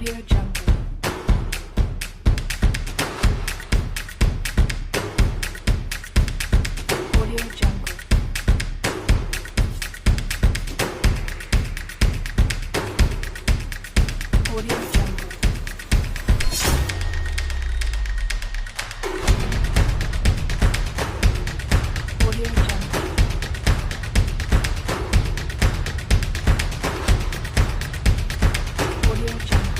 Audio Jungle. Audio Jungle. Audio Jungle. Audio Jungle. Audio Jungle.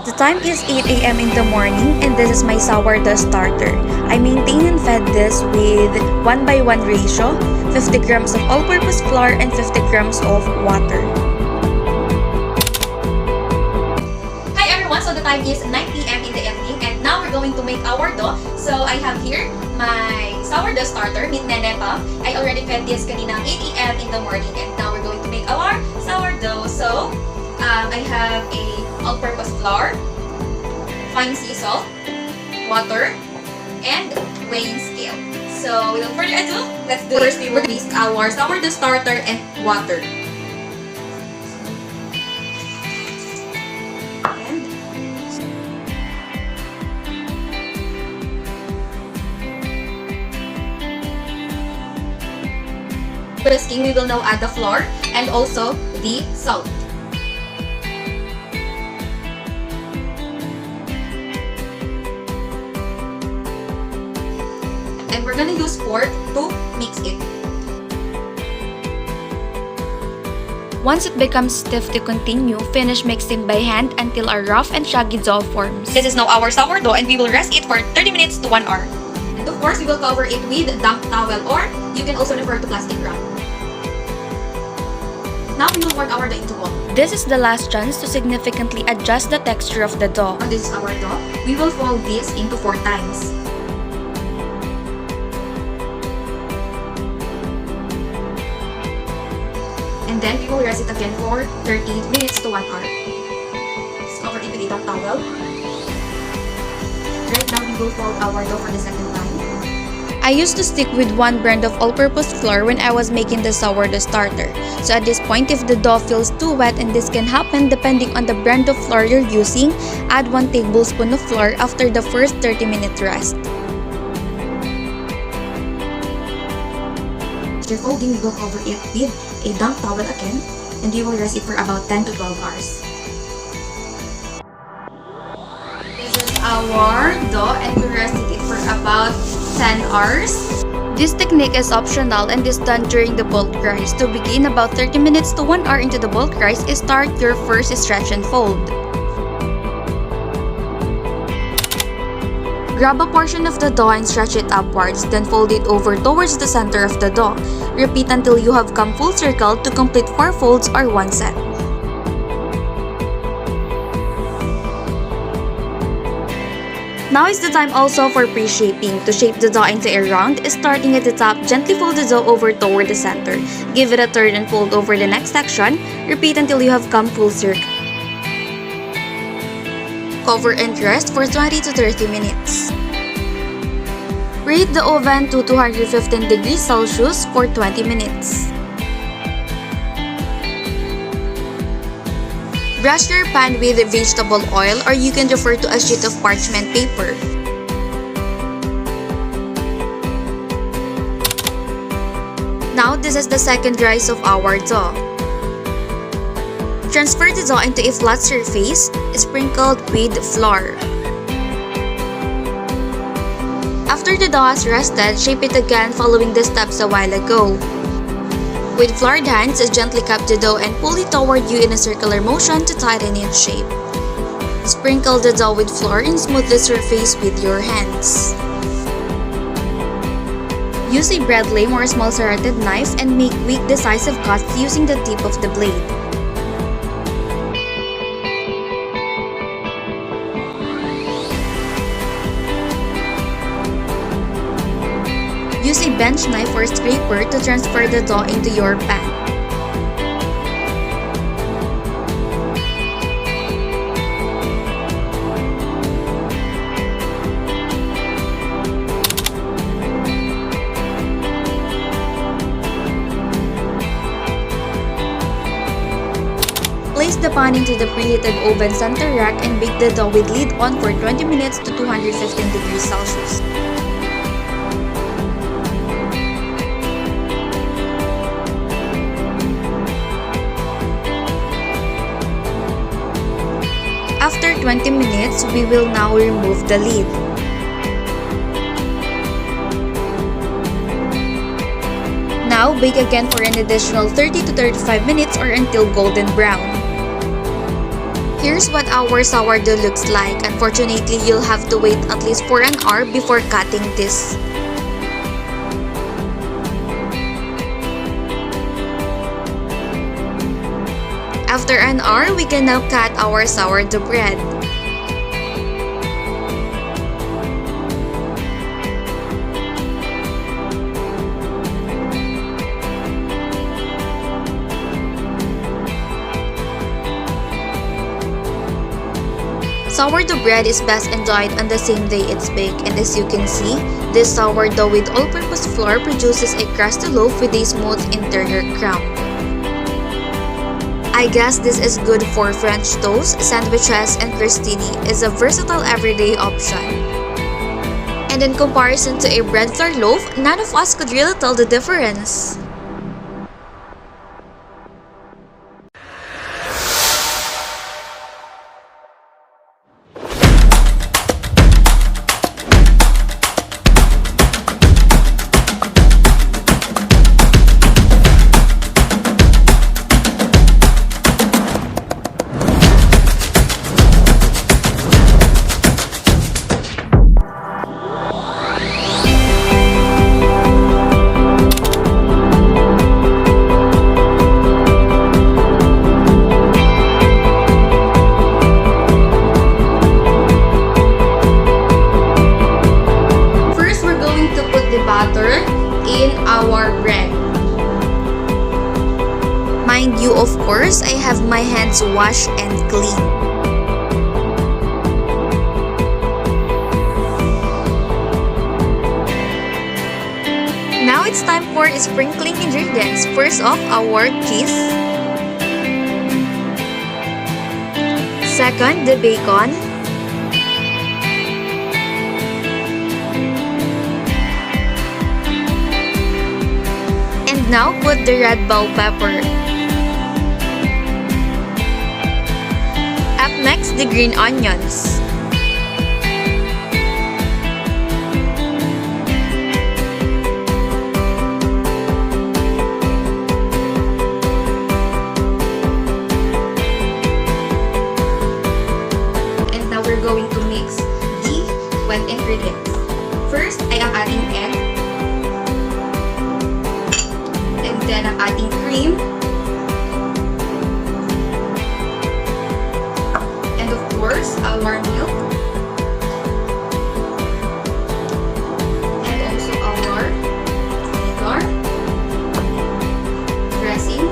The time is 8 a.m. in the morning and this is my sourdough starter. I maintain and fed this with 1:1 ratio, 50 grams of all-purpose flour and 50 grams of water. Hi everyone! So the time is 9 p.m. in the evening and now we're going to make our dough. So I have here my sourdough starter, with neneta. I already fed this kanina 8 a.m. in the morning and now we're going to make our sourdough. So I have a all-purpose flour, fine sea salt, water, and weighing scale. So without further ado, let's do it. First we will mix our sourdough starter and water. Whisking, we will now add the flour and also the salt. And we're gonna use fork to mix it. Once it becomes stiff to continue, finish mixing by hand until a rough and shaggy dough forms. This is now our sourdough and we will rest it for 30 minutes to 1 hour. And of course, we will cover it with damp towel or you can also refer to plastic wrap. Now we will work our dough into ball. This is the last chance to significantly adjust the texture of the dough. And this is our dough. We will fold this into 4 times. And then we will rest it again for 30 minutes to 1 hour. Let's cover it with a damp towel. Right now we will fold our dough for the second time. I used to stick with one brand of all-purpose flour when I was making the sourdough starter. So at this point, if the dough feels too wet, and this can happen depending on the brand of flour you're using, add 1 tablespoon of flour after the first 30-minute rest. After folding, we will cover it with a damp towel again and we will rest it for about 10 to 12 hours. This is our dough and we rested it for about 10 hours. This technique is optional and is done during the bulk rise. To begin, about 30 minutes to 1 hour into the bulk rise, start your first stretch and fold. Grab a portion of the dough and stretch it upwards, then fold it over towards the center of the dough. Repeat until you have come full circle to complete 4 folds or 1 set. Now is the time also for pre-shaping. To shape the dough into a round, starting at the top, gently fold the dough over toward the center. Give it a turn and fold over the next section. Repeat until you have come full circle. Cover and rest for 20 to 30 minutes. Preheat the oven to 215 degrees Celsius for 20 minutes. Brush your pan with vegetable oil or you can refer to a sheet of parchment paper. Now, this is the second rise of our dough. Transfer the dough into a flat surface, sprinkled with flour. After the dough has rested, shape it again following the steps a while ago. With floured hands, gently cup the dough and pull it toward you in a circular motion to tighten its shape. Sprinkle the dough with flour and smooth the surface with your hands. Use a bread lame or a small serrated knife and make quick decisive cuts using the tip of the blade. Use a bench knife or scraper to transfer the dough into your pan. pan into the preheated oven center rack and bake the dough with lid on for 20 minutes to 215 degrees Celsius. After 20 minutes, we will now remove the lid. Now, bake again for an additional 30 to 35 minutes or until golden brown. Here's what our sourdough looks like. Unfortunately, you'll have to wait at least for an hour before cutting this. After an hour, we can now cut our sourdough bread. Sourdough bread is best enjoyed on the same day it's baked, and as you can see, this sourdough with all-purpose flour produces a crusty loaf with a smooth interior crown. I guess this is good for French toast, sandwiches, and crostini. Is a versatile everyday option. And in comparison to a bread flour loaf, none of us could really tell the difference. Butter in our bread. Mind you, of course, I have my hands washed and clean. Now it's time for sprinkling ingredients. First off, our cheese. Second, the bacon. Now put the red bell pepper. Up next, the green onions. And now we're going to mix the wet ingredients. First, I am adding egg. Then I'm adding cream. And of course, our milk. And also our vinegar. Dressing.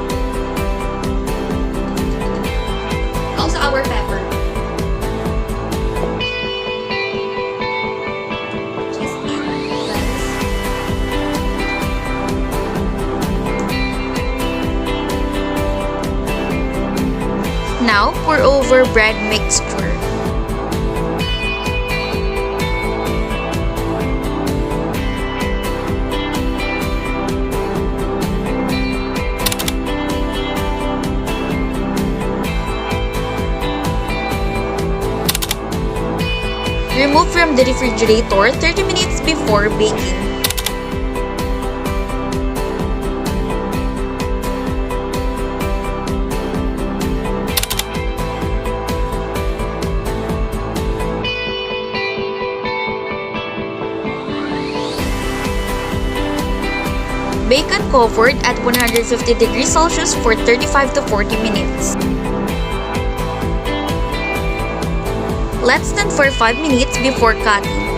Also our pepper. Now, pour over bread mixture. Remove from the refrigerator 30 minutes before baking. Bake uncovered at 150 degrees Celsius for 35 to 40 minutes. Let's stand for 5 minutes before cutting.